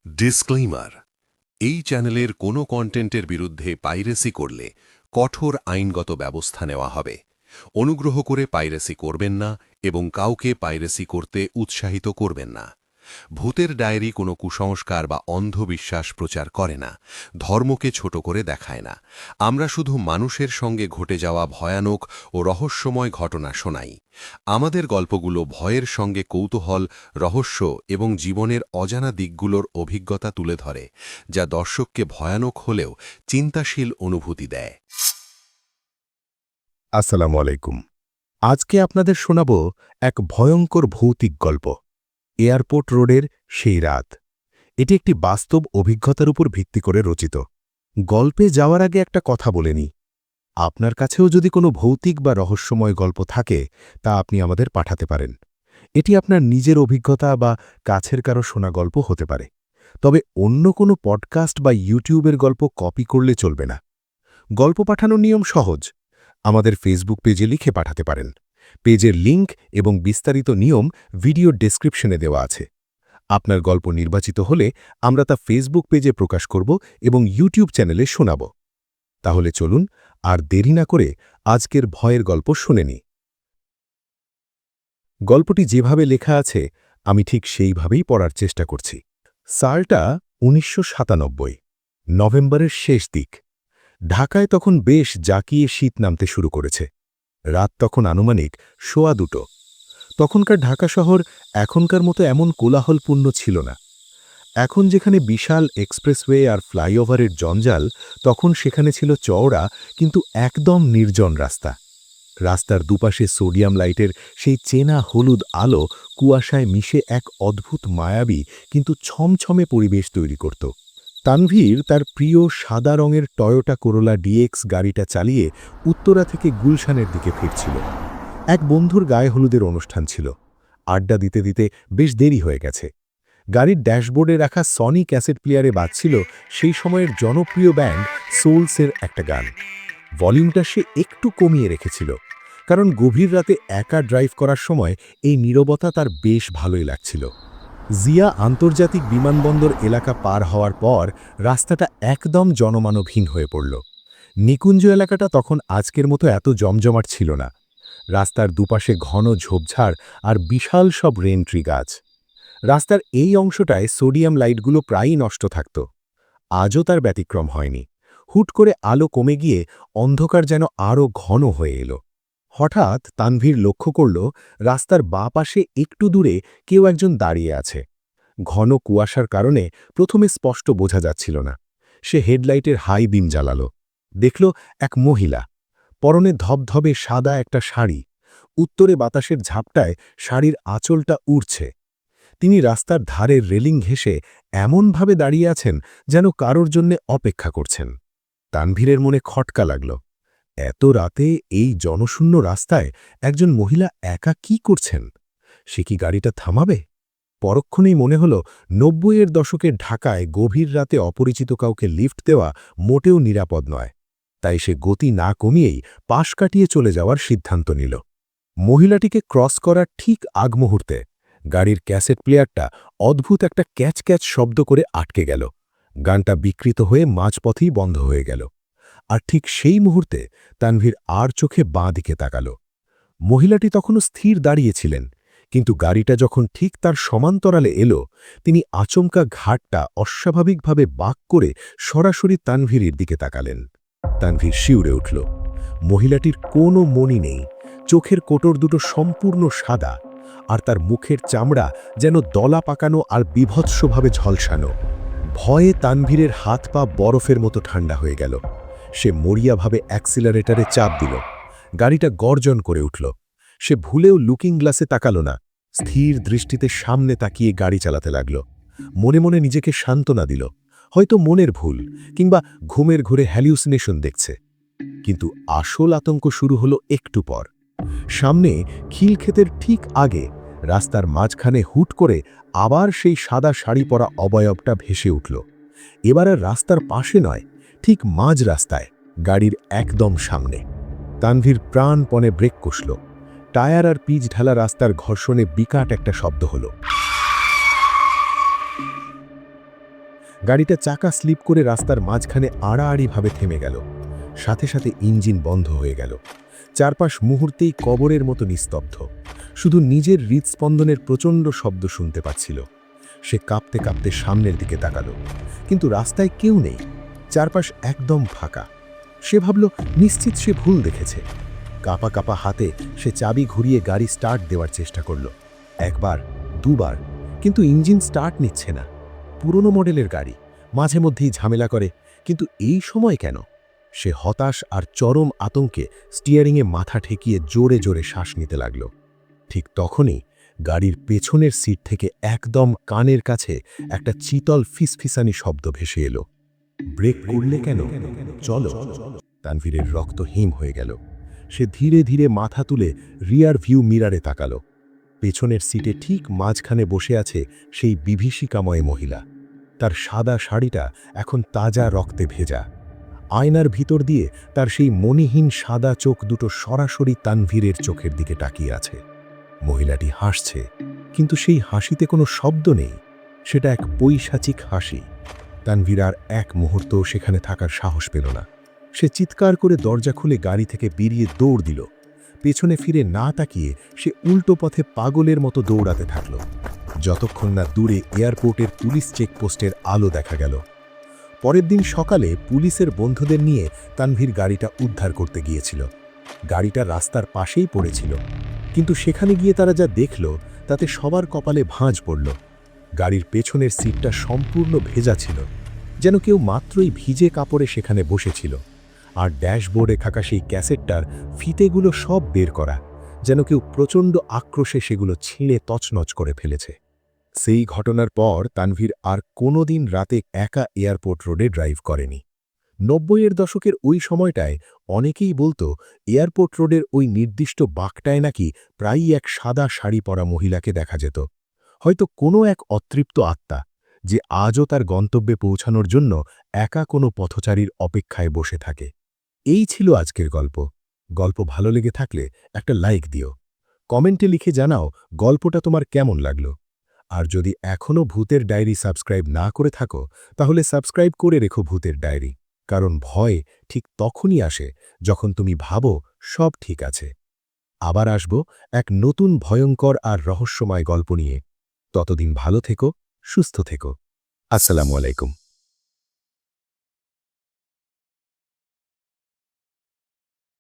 Disclaimer, এই চ্যানেলের কোনো কন্টেন্টের বিরুদ্ধে পাইরেসি করলে কঠোর আইনগত ব্যবস্থা নেওয়া হবে। অনুগ্রহ করে পাইরেসি করবেন না এবং কাউকে পাইরেসি করতে উৎসাহিত করবেন না। ভূতের ডায়েরি কোনো কুসংস্কার বা অন্ধবিশ্বাস প্রচার করে না, ধর্মকে ছোট করে দেখায় না। আমরা শুধু মানুষের সঙ্গে ঘটে যাওয়া ভয়ানক ও রহস্যময় ঘটনা শোনাই। আমাদের গল্পগুলো ভয়ের সঙ্গে কৌতূহল, রহস্য এবং জীবনের অজানা দিকগুলোর অভিজ্ঞতা তুলে ধরে, যা দর্শককে ভয়ানক হলেও চিন্তাশীল অনুভূতি দেয়। আসসালামু আলাইকুম। আজকে আপনাদের শোনাব এক ভয়ঙ্কর ভৌতিক গল্প, এয়ারপোর্ট রোডের সেই রাত। এটি একটি বাস্তব অভিজ্ঞতার উপর ভিত্তি করে রচিত। গল্পে যাওয়ার আগে একটা কথা বলে নিই, আপনার কাছেও যদি কোনো ভৌতিক বা রহস্যময় গল্প থাকে তা আপনি আমাদের পাঠাতে পারেন। এটি আপনার নিজের অভিজ্ঞতা বা কাছের কারো শোনা গল্প হতে পারে, তবে অন্য কোনো পডকাস্ট বা ইউটিউবের গল্প কপি করলে চলবে না। গল্প পাঠানোর নিয়ম সহজ, আমাদের ফেসবুক পেজে লিখে পাঠাতে পারেন। পেজের লিঙ্ক এবং বিস্তারিত নিয়ম ভিডিও ডেসক্রিপশনে দেওয়া আছে। আপনার গল্প নির্বাচিত হলে আমরা তা ফেসবুক পেজে প্রকাশ করব এবং ইউটিউব চ্যানেলে শোনাব। তাহলে চলুন আর দেরি না করে আজকের ভয়ের গল্প শুনে নিই। গল্পটি যেভাবে লেখা আছে আমি ঠিক সেইভাবেই পড়ার চেষ্টা করছি। সালটা ১৯৯৭, নভেম্বরের শেষ দিক। ঢাকায় তখন বেশ জাঁকিয়ে শীত নামতে শুরু করেছে। রাত তখন আনুমানিক ২:১২। তখনকার ঢাকা শহর এখনকার মতো এমন কোলাহলপূর্ণ ছিল না। এখন যেখানে বিশাল এক্সপ্রেসওয়ে আর ফ্লাইওভারের জঞ্জাল, তখন সেখানে ছিল চওড়া কিন্তু একদম নির্জন রাস্তা। রাস্তার দুপাশে সোডিয়াম লাইটের সেই চেনা হলুদ আলো কুয়াশায় মিশে এক অদ্ভুত মায়াবী কিন্তু ছমছমে পরিবেশ তৈরি করত। তানভীর তার প্রিয় সাদা রঙের টয়োটা করোলা ডিএক্স গাড়িটা চালিয়ে উত্তরা থেকে গুলশানের দিকে ফিরছিল। এক বন্ধুর গায়ে হলুদের অনুষ্ঠান ছিল। আড্ডা দিতে দিতে বেশ দেরি হয়ে গেছে। গাড়ির ড্যাশবোর্ডে রাখা সনি ক্যাসেট প্লেয়ারে বাজছিল সেই সময়ের জনপ্রিয় ব্যান্ড সোলসের একটা গান। ভলিউমটা সে একটু কমিয়ে রেখেছিল, কারণ গভীর রাতে একা ড্রাইভ করার সময় এই নীরবতা তার বেশ ভালোই লাগছিল। জিয়া আন্তর্জাতিক বিমানবন্দর এলাকা পার হওয়ার পর রাস্তাটা একদম জনমানবহীন হয়ে পড়ল। নিকুঞ্জ এলাকাটা তখন আজকের মতো এত জমজমাট ছিল না। রাস্তার দুপাশে ঘন ঝোপঝাড় আর বিশাল সব রেনট্রি গাছ। রাস্তার এই অংশটায় সোডিয়াম লাইটগুলো প্রায়ই নষ্ট থাকত। আজও তার ব্যতিক্রম হয়নি। হুট করে আলো কমে গিয়ে অন্ধকার যেন আরও ঘন হয়ে এলো। হঠাৎ তানভীর লক্ষ্য করল রাস্তার বাঁ পাশে একটু দূরে কেউ একজন দাঁড়িয়ে আছে। ঘন কুয়াশার কারণে প্রথমে স্পষ্ট বোঝা যাচ্ছিল না। সে হেডলাইটের হাই বিম জ্বালাল। দেখল এক মহিলা, পরনে ধবধবে সাদা একটা শাড়ি। উত্তরে বাতাসের ঝাপটায় শাড়ির আঁচলটা উড়ছে। তিনি রাস্তার ধারের রেলিং ঘেঁষে এমনভাবে দাঁড়িয়ে আছেন যেন কারোর জন্যে অপেক্ষা করছেন। তানভীরের মনে খটকা লাগল। এত রাতে এই জনশূন্য রাস্তায় একজন মহিলা একা কি করছেন? সে কি গাড়িটা থামাবে? পরক্ষণেই মনে হল ৯০-এর দশকের ঢাকায় গভীর রাতে অপরিচিত কাউকে লিফট দেওয়া মোটেও নিরাপদ নয়। তাই সে গতি না কমিয়েই পাশ কাটিয়ে চলে যাওয়ার সিদ্ধান্ত নিল। মহিলাটিকে ক্রস করার ঠিক আগ মুহূর্তে গাড়ির ক্যাসেট প্লেয়ারটা অদ্ভুত একটা ক্যাচ ক্যাচ শব্দ করে আটকে গেল। গানটা বিকৃত হয়ে মাঝপথেই বন্ধ হয়ে গেল। আর ঠিক সেই মুহূর্তে তানভীর আর চোখে বাঁ দিকে তাকাল। মহিলাটি তখনও স্থির দাঁড়িয়েছিলেন, কিন্তু গাড়িটা যখন ঠিক তার সমান্তরালে এলো, তিনি আচমকা ঘাটটা অস্বাভাবিকভাবে বাঁক করে সরাসরি তানভীরের দিকে তাকালেন। তানভীর শিউরে উঠল। মহিলাটির কোনো মনি নেই, চোখের কোটর দুটো সম্পূর্ণ সাদা, আর তার মুখের চামড়া যেন দলা পাকানো আর বিভৎসভাবে ঝলসানো। ভয়ে তানভীরের হাত পা বরফের মতো ঠান্ডা হয়ে গেল। সে মরিয়াভাবে অ্যাক্সিলারেটারে চাপ দিল। গাড়িটা গর্জন করে উঠল। সে ভুলেও লুকিং গ্লাসে তাকাল না, স্থির দৃষ্টিতে সামনে তাকিয়ে গাড়ি চালাতে লাগল। মনে মনে নিজেকে সান্ত্বনা দিল, হয়তো মনের ভুল কিংবা ঘুমের ঘুরে হ্যালিউসিনেশন দেখছে। কিন্তু আসল আতঙ্ক শুরু হলো একটু পর। সামনে খিলক্ষেতের ঠিক আগে রাস্তার মাঝখানে হুট করে আবার সেই সাদা শাড়ি পরা অবয়বটা ভেসে উঠল। এবার আর রাস্তার পাশে নয়, ঠিক মাঝ রাস্তায়, গাড়ির একদম সামনে। তানভীর প্রাণপণে ব্রেক কষল। টায়ার আর পিচ ঢালা রাস্তার ঘর্ষণে বিকট একটা শব্দ হলো। গাড়িটা চাকা স্লিপ করে রাস্তার মাঝখানে আড়াআড়িভাবে থেমে গেল। সাথে সাথে ইঞ্জিন বন্ধ হয়ে গেল। চারপাশ মুহূর্তেই কবরের মতো নিস্তব্ধ। শুধু নিজের হৃদস্পন্দনের প্রচণ্ড শব্দ শুনতে পাচ্ছিল। সে কাঁপতে কাঁপতে সামনের দিকে তাকালো, কিন্তু রাস্তায় কেউ নেই। চারপাশ একদম ফাঁকা। সে ভাবল নিশ্চিত সে ভুল দেখেছে। কাঁপা কাঁপা হাতে সে চাবি ঘুরিয়ে গাড়ি স্টার্ট দেওয়ার চেষ্টা করল। একবার, দুবার, কিন্তু ইঞ্জিন স্টার্ট নিচ্ছে না। পুরনো মডেলের গাড়ি, মাঝে মধ্যেই ঝামেলা করে, কিন্তু এই সময় কেন? সে হতাশ আর চরম আতঙ্কে স্টিয়ারিংয়ে মাথা ঠেকিয়ে জোরে জোরে শ্বাস নিতে লাগল। ঠিক তখনই গাড়ির পেছনের সিট থেকে একদম কানের কাছে একটা চিতল ফিসফিসানি শব্দ ভেসে এলো। ব্রেক করলে কেন? চলো। তানভীরের রক্ত হিম হয়ে গেল। সে ধীরে ধীরে মাথা তুলে রিয়ার ভিউ মিরারে তাকালো। পেছনের সিটে ঠিক মাঝখানে বসে আছে সেই বিভীষিকাময় মহিলা। তার সাদা শাড়িটা এখন তাজা রক্তে ভেজা। আয়নার ভিতর দিয়ে তার সেই মণিহীন সাদা চোখ দুটো সরাসরি তানভীরের চোখের দিকে তাকিয়ে আছে। মহিলাটি হাসছে, কিন্তু সেই হাসিতে কোনো শব্দ নেই। সেটা এক পৈশাচিক হাসি। তানভীর আর এক মুহূর্ত সেখানে থাকার সাহস পেল না। সে চিৎকার করে দরজা খুলে গাড়ি থেকে বেরিয়ে দৌড় দিল। পেছনে ফিরে না তাকিয়ে সে উল্টো পথে পাগলের মতো দৌড়াতে থাকল, যতক্ষণ না দূরে এয়ারপোর্টের পুলিশ চেকপোস্টের আলো দেখা গেল। পরের দিন সকালে পুলিশের বন্ধুদের নিয়ে তানভীর গাড়িটা উদ্ধার করতে গিয়েছিল। গাড়িটা রাস্তার পাশেই পড়েছিল, কিন্তু সেখানে গিয়ে তারা যা দেখল তাতে সবার কপালে ভাঁজ পড়ল। গাড়ির পেছনের সিটটা সম্পূর্ণ ভেজা ছিল, যেন কেউ মাত্রই ভিজে কাপড়ে সেখানে বসেছিল। আর ড্যাশবোর্ডে থাকা সেই ক্যাসেটটার ফিতেগুলো সব বের করা, যেন কেউ প্রচণ্ড আক্রোশে সেগুলো ছিঁড়ে তছনছ করে ফেলেছে। সেই ঘটনার পর তানভীর আর কোনোদিন রাতে একা এয়ারপোর্ট রোডে ড্রাইভ করেনি। ৯০-এর দশকের ওই সময়টায় অনেকেই বলতো এয়ারপোর্ট রোডের ওই নির্দিষ্ট বাঁকটায় নাকি প্রায়ই এক সাদা শাড়ি পরা মহিলাকে দেখা যেত। হয়তো কোনো এক অতৃপ্ত আত্মা, যে আজও তার গন্তব্যে পৌঁছানোর জন্য একা কোনো পথচারীর অপেক্ষায় বসে থাকে। এই ছিল আজকের গল্প। গল্প ভালো লেগে থাকলে একটা লাইক দিও। কমেন্টে লিখে জানাও গল্পটা তোমার কেমন লাগলো। আর যদি এখনও ভূতের ডায়েরি সাবস্ক্রাইব না করে থাকো, তাহলে সাবস্ক্রাইব করে রেখো ভূতের ডায়েরি। কারণ ভয় ঠিক তখনই আসে যখন তুমি ভাবো সব ঠিক আছে। আবার আসব এক নতুন ভয়ঙ্কর আর রহস্যময় গল্প নিয়ে। ততদিন ভালো থেকো, সুস্থ থেকো। আসসালামু আলাইকুম।